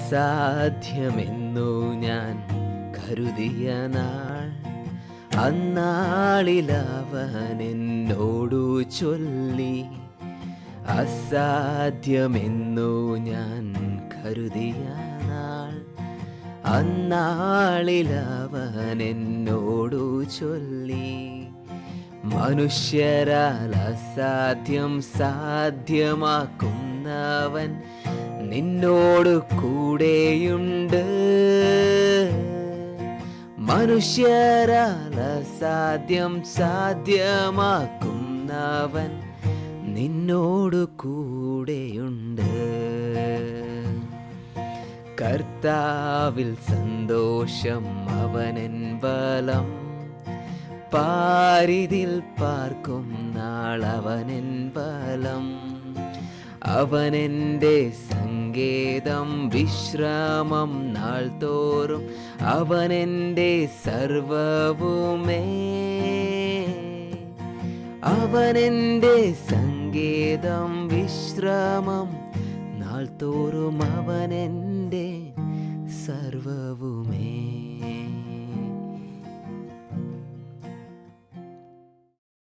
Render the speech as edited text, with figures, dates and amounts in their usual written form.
അസാധ്യമെന്നു ഞാൻ കരുതിയ നാൾ, അന്നാളിൽ അവൻ എന്നോടു ചൊല്ലി. അസാധ്യമെന്നു ഞാൻ കരുതിയ നാൾ, അന്നാളിൽ അവൻ എന്നോടു ചൊല്ലി. മനുഷ്യരാൽ അസാധ്യം സാധ്യമാക്കുന്നവൻ നിന്നോട് കൂടെയുണ്ട്. മനുഷ്യരാൽ അസാധ്യം സാധ്യമാക്കുന്നവൻ നിന്നോട് കൂടെയുണ്ട്. കർത്താവിൽ സന്തോഷം അവനെൻ ബലം, പാരിതിൽ പാർക്കും നാൾ അവനെൻ ബലം. അവനെൻ്റെ സങ്കേതം, വിശ്രാമം നാൾ തോറും അവനെൻ്റെ സർവവുമേ. അവനെൻ്റെ സങ്കേതം, വിശ്രാമം നാൾ തോറും അവനെൻ്റെ സർവവുമേ.